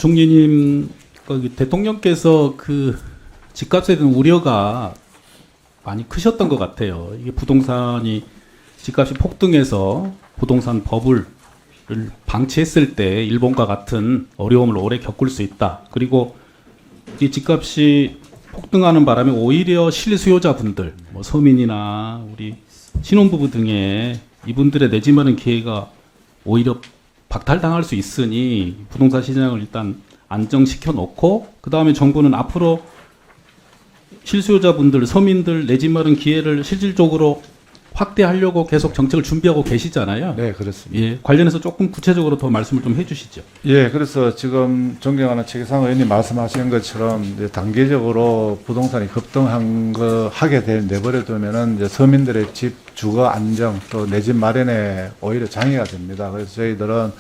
부총리님, 대통령께서 그 집값에 대한 우려가 많이 크셨던 것 같아요. 이게 부동산이 집값이 폭등해서 부동산 버블을 방치했을 때 일본과 같은 어려움을 오래 겪을 수 있다. 그리고 이 집값이 폭등하는 바람에 오히려 실수요자분들, 뭐 서민이나 우리 신혼부부 등의 이분들의 내 집 마련 기회가 오히려 박탈당할 수 있으니 부동산 시장을 일단 안정시켜 놓고 그 다음에 정부는 앞으로 실수요자분들, 서민들 내 집 마련 기회를 실질적으로 확대하려고 계속 정책을 준비하고 계시잖아요. 네, 그렇습니다. 예, 관련해서 조금 구체적으로 더 말씀을 좀 해주시죠. 예, 그래서 지금 존경하는 최기상 의원님 말씀하신 것처럼 이제 단계적으로 부동산이 하게 내버려두면은 이제 서민들의 집 주거 안정 또 내 집 마련에 오히려 장애가 됩니다. 그래서 저희들은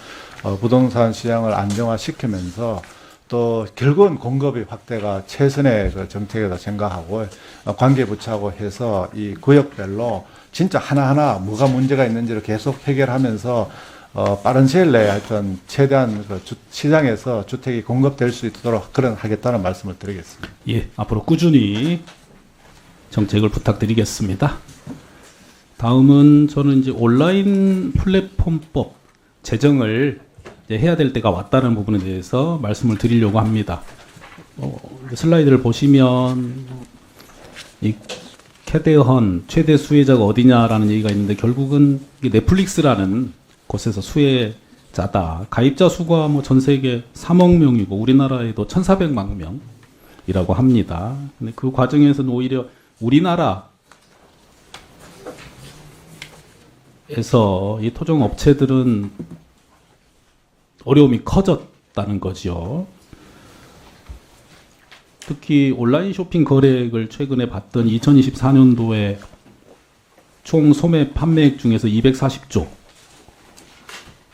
부동산 시장을 안정화시키면서 또 결국은 공급의 확대가 최선의 그 정책이다 생각하고 관계부처하고 해서 이 구역별로 진짜 하나하나 뭐가 문제가 있는지를 계속 해결하면서 빠른 시일 내에 하여튼 최대한 그 시장에서 주택이 공급될 수 있도록 하겠다는 말씀을 드리겠습니다. 예, 앞으로 꾸준히 정책을 부탁드리겠습니다. 다음은 저는 이제 온라인 플랫폼법 제정을 이제 해야 될 때가 왔다는 부분에 대해서 말씀을 드리려고 합니다. 슬라이드를 보시면 이 캐대헌 최대 수혜자가 어디냐라는 얘기가 있는데 결국은 이게 넷플릭스라는 곳에서 수혜자다. 가입자 수가 뭐 전 세계 3억 명이고 우리나라에도 1,400만 명이라고 합니다. 근데 그 과정에서는 오히려 우리나라에서 이 토종 업체들은 어려움이 커졌다는 거죠. 특히 온라인 쇼핑 거래액을 최근에 봤던 2024년도에 총 소매 판매액 중에서 240조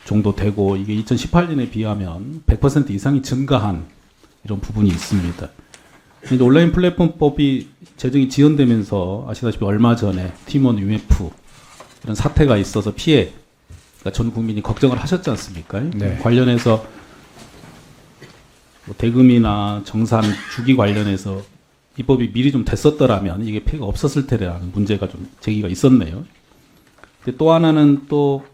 정도 되고 이게 2018년에 비하면 100% 이상이 증가한 이런 부분이 있습니다. 이제 온라인 플랫폼법이 제정이 지연되면서 아시다시피 얼마 전에 팀원 UF 이런 사태가 있어서 피해 그러니까 전 국민이 걱정을 하셨지 않습니까? 네. 관련해서 뭐 대금이나 정산 주기 관련해서 이 법이 미리 좀 됐었더라면 이게 피해가 없었을 테라는 문제가 좀 제기가 있었네요. 근데 또 하나는 또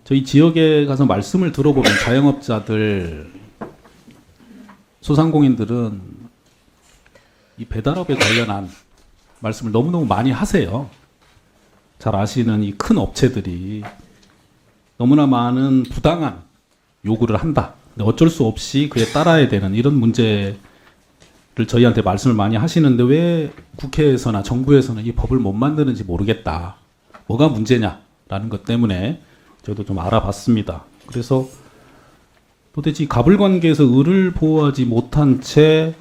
저희 지역에 가서 말씀을 들어보면 자영업자들, 소상공인들은 이 배달업에 관련한 말씀을 너무너무 많이 하세요. 잘 아시는 이 큰 업체들이 너무나 많은 부당한 요구를 한다. 어쩔 수 없이 그에 따라야 되는 이런 문제를 저희한테 말씀을 많이 하시는데 왜 국회에서나 정부에서는 이 법을 못 만드는지 모르겠다. 뭐가 문제냐라는 것 때문에 저희도 좀 알아봤습니다. 그래서 도대체 이 가불관계에서 을을 보호하지 못한 채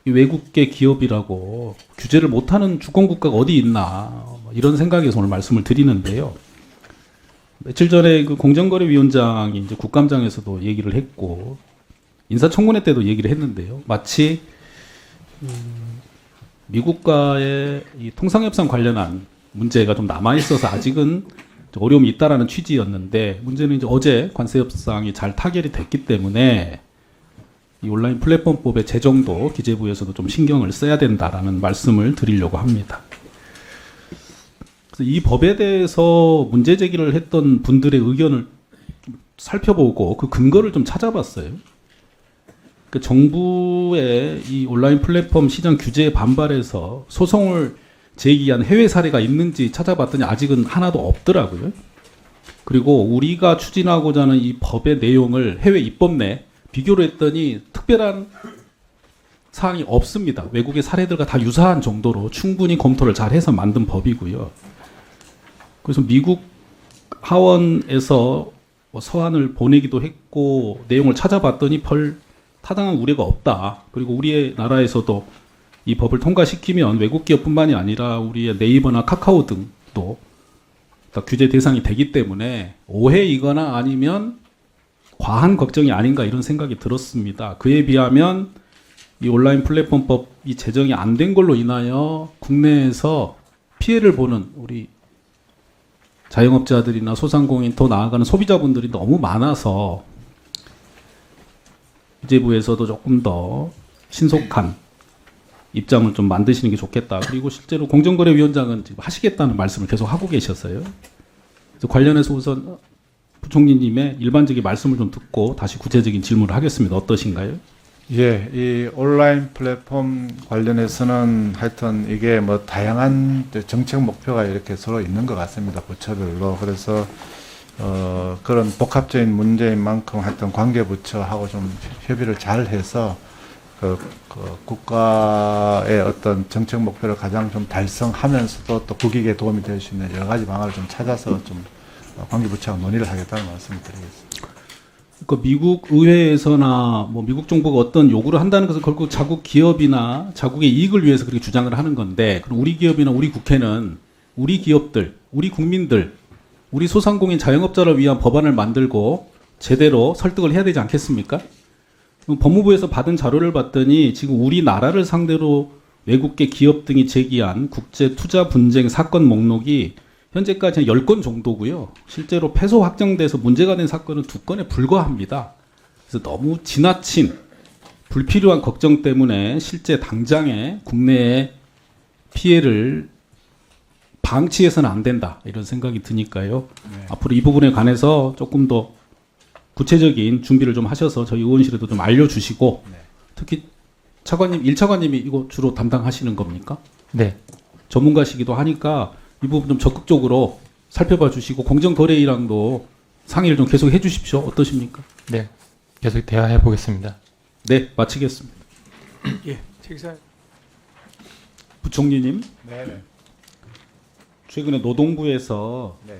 외국계 기업이라고 규제를 못하는 주권국가가 어디 있나 이런 생각에서 오늘 말씀을 드리는데요. 며칠 전에 그 공정거래위원장이 이제 국감장에서도 얘기를 했고 인사청문회 때도 얘기를 했는데요. 마치 미국과의 이 통상협상 관련한 문제가 좀 남아 있어서 아직은 어려움이 있다라는 취지였는데 문제는 이제 어제 관세협상이 잘 타결이 됐기 때문에 이 온라인 플랫폼법의 제정도 기재부에서도 좀 신경을 써야 된다라는 말씀을 드리려고 합니다. 그래서 이 법에 대해서 문제 제기를 했던 분들의 의견을 좀 살펴보고 그 근거를 좀 찾아봤어요. 그 정부의 이 온라인 플랫폼 시장 규제에 반발해서 소송을 제기한 해외 사례가 있는지 찾아봤더니 아직은 하나도 없더라고요. 그리고 우리가 추진하고자 하는 이 법의 내용을 해외 입법 내 비교를 했더니 특별한 사항이 없습니다. 외국의 사례들과 다 유사한 정도로 충분히 검토를 잘 해서 만든 법이고요. 그래서 미국 하원에서 서한을 보내기도 했고 내용을 찾아봤더니 별 타당한 우려가 없다. 그리고 우리의 나라에서도 이 법을 통과시키면 외국 기업뿐만이 아니라 우리의 네이버나 카카오 등도 다 규제 대상이 되기 때문에 오해이거나 아니면 과한 걱정이 아닌가 이런 생각이 들었습니다. 그에 비하면 이 온라인 플랫폼법이 제정이 안 된 걸로 인하여 국내에서 피해를 보는 우리 자영업자들이나 소상공인 더 나아가는 소비자분들이 너무 많아서 기재부에서도 조금 더 신속한 입장을 좀 만드시는 게 좋겠다. 그리고 실제로 공정거래위원장은 지금 하시겠다는 말씀을 계속 하고 계셨어요. 그래서 관련해서 우선 부총리님의 일반적인 말씀을 좀 듣고 다시 구체적인 질문을 하겠습니다. 어떠신가요? 예, 이 온라인 플랫폼 관련해서는 하여튼 이게 뭐 다양한 정책 목표가 이렇게 서로 있는 것 같습니다. 부처별로. 그래서 그런 복합적인 문제인 만큼 하여튼 관계부처하고 좀 협의를 잘 해서 그 국가의 어떤 정책 목표를 가장 좀 달성하면서도 또 국익에 도움이 될 수 있는 여러 가지 방안을 좀 찾아서 좀 관계부처와 논의를 하겠다는 말씀을 드리겠습니다. 그러니까 미국 의회에서나 뭐 미국 정부가 어떤 요구를 한다는 것은 결국 자국 기업이나 자국의 이익을 위해서 그렇게 주장을 하는 건데, 그럼 우리 기업이나 우리 국회는 우리 기업들, 우리 국민들, 우리 소상공인 자영업자를 위한 법안을 만들고 제대로 설득을 해야 되지 않겠습니까? 법무부에서 받은 자료를 봤더니 지금 우리나라를 상대로 외국계 기업 등이 제기한 국제 투자 분쟁 사건 목록이 현재까지 10건 정도고요. 실제로 패소 확정돼서 문제가 된 사건은 2건에 불과합니다. 그래서 너무 지나친 불필요한 걱정 때문에 실제 당장에 국내에 피해를 방치해서는 안 된다, 이런 생각이 드니까요. 네. 앞으로 이 부분에 관해서 조금 더 구체적인 준비를 좀 하셔서 저희 의원실에도 좀 알려주시고, 네. 특히 차관님, 1차관님이 이거 주로 담당하시는 겁니까? 네, 전문가시기도 하니까 이 부분 좀 적극적으로 살펴봐 주시고 공정거래위랑도 상의를 좀 계속 해 주십시오. 어떠십니까? 네, 계속 대화해 보겠습니다. 네, 마치겠습니다. 예, 책상. 부총리님, 네, 최근에 노동부에서 네.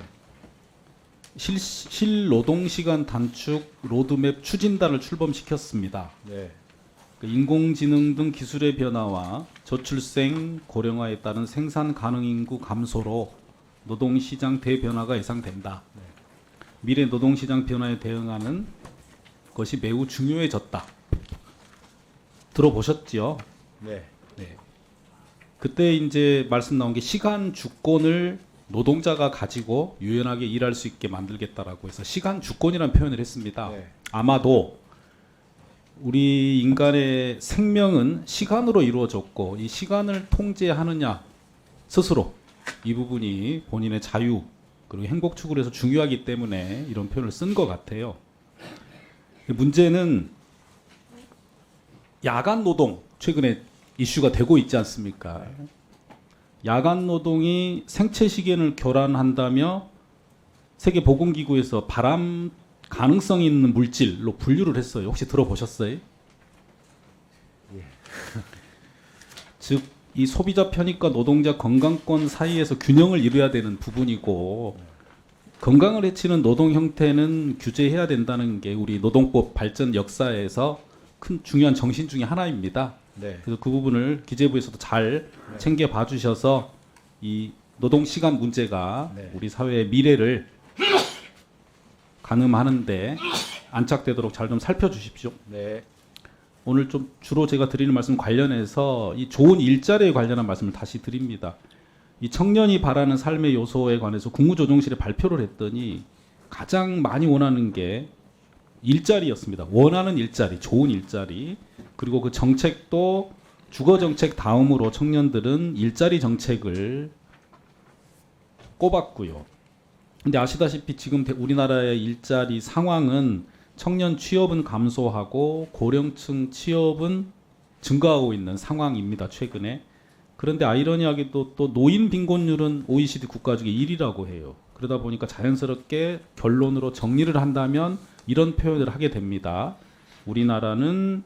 실노동시간 단축 로드맵 추진단을 출범시켰습니다. 네. 인공지능 등 기술의 변화와 저출생 고령화에 따른 생산 가능 인구 감소로 노동시장 대변화가 예상된다. 미래 노동시장 변화에 대응하는 것이 매우 중요해졌다. 들어보셨지요? 네. 네. 그때 이제 말씀 나온 게 시간 주권을 노동자가 가지고 유연하게 일할 수 있게 만들겠다라고 해서 시간 주권이라는 표현을 했습니다. 네. 아마도 우리 인간의 생명은 시간으로 이루어졌고 이 시간을 통제하느냐 스스로 이 부분이 본인의 자유 그리고 행복 추구에서 중요하기 때문에 이런 표현을 쓴 것 같아요. 문제는 야간 노동 최근에 이슈가 되고 있지 않습니까? 야간 노동이 생체 시계를 교란한다며 세계보건기구에서 바람 가능성 있는 물질로 분류를 했어요. 혹시 들어보셨어요? 즉, 이 소비자 편익과 노동자 건강권 사이에서 균형을 이루어야 되는 부분이고 건강을 해치는 노동 형태는 규제해야 된다는 게 우리 노동법 발전 역사에서 큰 중요한 정신 중에 하나입니다. 네. 그래서 그 부분을 기재부에서도 잘 챙겨봐 주셔서 이 노동 시간 문제가 네. 우리 사회의 미래를 가늠하는데 안착되도록 잘 좀 살펴주십시오. 네. 오늘 좀 주로 제가 드리는 말씀 관련해서 이 좋은 일자리에 관련한 말씀을 다시 드립니다. 이 청년이 바라는 삶의 요소에 관해서 국무조정실에 발표를 했더니 가장 많이 원하는 게 일자리였습니다. 원하는 일자리, 좋은 일자리. 그리고 그 정책도 주거 정책 다음으로 청년들은 일자리 정책을 꼽았고요. 근데 아시다시피 지금 우리나라의 일자리 상황은 청년 취업은 감소하고 고령층 취업은 증가하고 있는 상황입니다. 최근에. 그런데 아이러니하게도 또 노인 빈곤율은 OECD 국가 중에 1위라고 해요. 그러다 보니까 자연스럽게 결론으로 정리를 한다면 이런 표현을 하게 됩니다. 우리나라는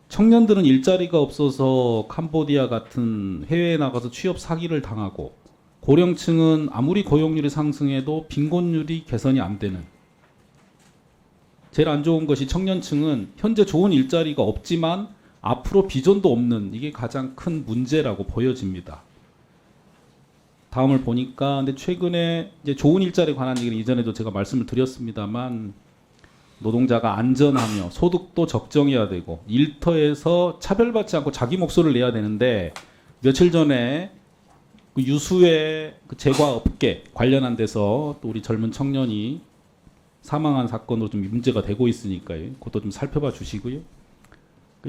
청년들은 일자리가 없어서 캄보디아 같은 해외에 나가서 취업 사기를 당하고 고령층은 아무리 고용률이 상승해도 빈곤율이 개선이 안 되는, 제일 안 좋은 것이 청년층은 현재 좋은 일자리가 없지만 앞으로 비전도 없는, 이게 가장 큰 문제라고 보여집니다. 다음을 보니까 근데 최근에 이제 좋은 일자리에 관한 얘기는 이전에도 제가 말씀을 드렸습니다만 노동자가 안전하며 소득도 적정해야 되고 일터에서 차별받지 않고 자기 목소리를 내야 되는데 며칠 전에 그 유수의 그 제과업계 관련한 데서 또 우리 젊은 청년이 사망한 사건으로 좀 문제가 되고 있으니까요. 그것도 좀 살펴봐 주시고요.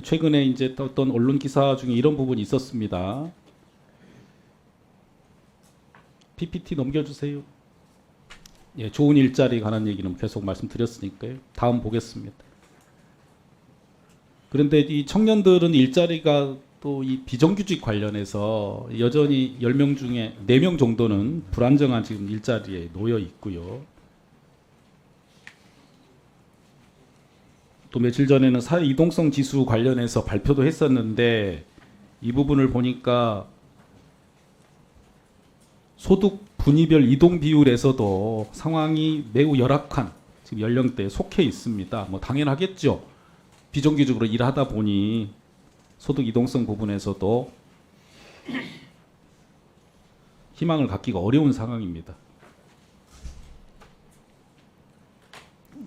최근에 이제 또 어떤 언론 기사 중에 이런 부분이 있었습니다. PPT 넘겨주세요. 예, 좋은 일자리 관한 얘기는 계속 말씀드렸으니까요. 다음 보겠습니다. 그런데 이 청년들은 일자리가 또 이 비정규직 관련해서 여전히 10명 중에 4명 정도는 불안정한 지금 일자리에 놓여 있고요. 또 며칠 전에는 사회 이동성 지수 관련해서 발표도 했었는데 이 부분을 보니까 소득 분위별 이동 비율에서도 상황이 매우 열악한 지금 연령대에 속해 있습니다. 뭐 당연하겠죠. 비정규직으로 일하다 보니 소득 이동성 부분에서도 희망을 갖기가 어려운 상황입니다.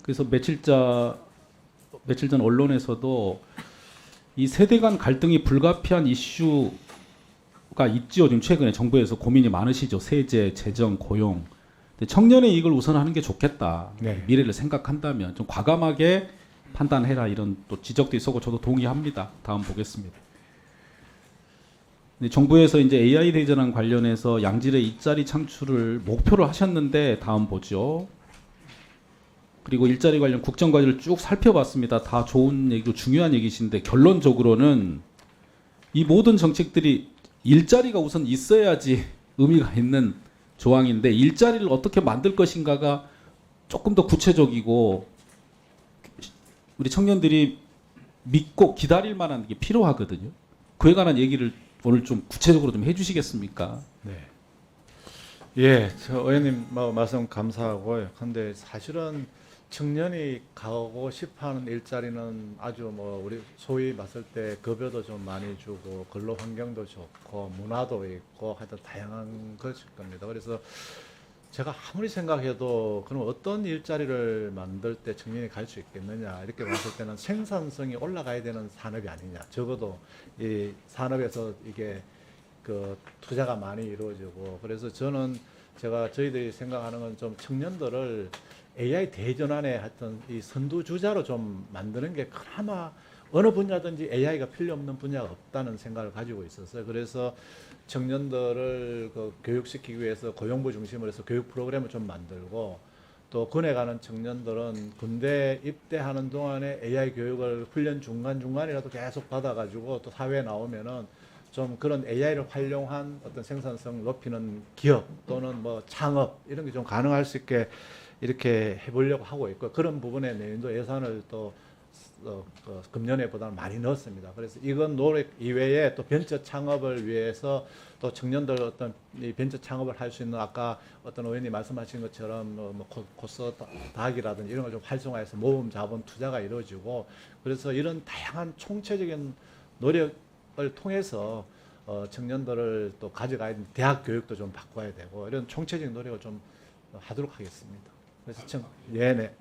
그래서 며칠 전 언론에서도 이 세대 간 갈등이 불가피한 이슈가 있죠. 지금 최근에 정부에서 고민이 많으시죠. 세제, 재정, 고용. 근데 청년의 이익을 우선하는 게 좋겠다. 네. 미래를 생각한다면 좀 과감하게 판단해라 이런 또 지적도 있었고 저도 동의합니다. 다음 보겠습니다. 근데 정부에서 이제 AI 대전환 관련해서 양질의 일자리 창출을 목표로 하셨는데 다음 보죠. 그리고 일자리 관련 국정과제를 쭉 살펴봤습니다. 다 좋은 얘기고 중요한 얘기신데 결론적으로는 이 모든 정책들이 일자리가 우선 있어야지 의미가 있는 조항인데 일자리를 어떻게 만들 것인가가 조금 더 구체적이고 우리 청년들이 믿고 기다릴 만한 게 필요하거든요. 그에 관한 얘기를 오늘 좀 구체적으로 좀 해주시겠습니까? 네. 예, 저 의원님 말씀 감사하고요. 근데 사실은 청년이 가고 싶어하는 일자리는 아주 뭐 우리 소위 봤을 때 급여도 좀 많이 주고 근로 환경도 좋고 문화도 있고 하여튼 다양한 것일 겁니다. 그래서 제가 아무리 생각해도 그럼 어떤 일자리를 만들 때 청년이 갈 수 있겠느냐 이렇게 봤을 때는 생산성이 올라가야 되는 산업이 아니냐. 적어도 이 산업에서 이게 그 투자가 많이 이루어지고 그래서 저희들이 생각하는 건 좀 청년들을 AI 대전환의 하여튼 이 선두주자로 좀 만드는 게 그나마 어느 분야든지 AI가 필요 없는 분야가 없다는 생각을 가지고 있었어요. 그래서 청년들을 그 교육시키기 위해서 고용부 중심으로 해서 교육 프로그램을 좀 만들고 또 군에 가는 청년들은 군대 입대하는 동안에 AI 교육을 훈련 중간중간이라도 계속 받아가지고 또 사회에 나오면은 좀 그런 AI를 활용한 어떤 생산성 높이는 기업 또는 뭐 창업 이런 게 좀 가능할 수 있게 이렇게 해보려고 하고 있고 그런 부분에 내년도 예산을 또 금년에보다는 많이 넣었습니다. 그래서 이건 노력 이외에 또 벤처 창업을 위해서 또 청년들 어떤 이 벤처 창업을 할 수 있는 아까 어떤 의원님 말씀하신 것처럼 뭐 코스닥이라든지 이런 걸 좀 활성화해서 모금 자본 투자가 이루어지고 그래서 이런 다양한 총체적인 노력을 통해서 청년들을 또 가져가야 되는 대학 교육도 좀 바꿔야 되고 이런 총체적인 노력을 좀 하도록 하겠습니다. 그래서 네네.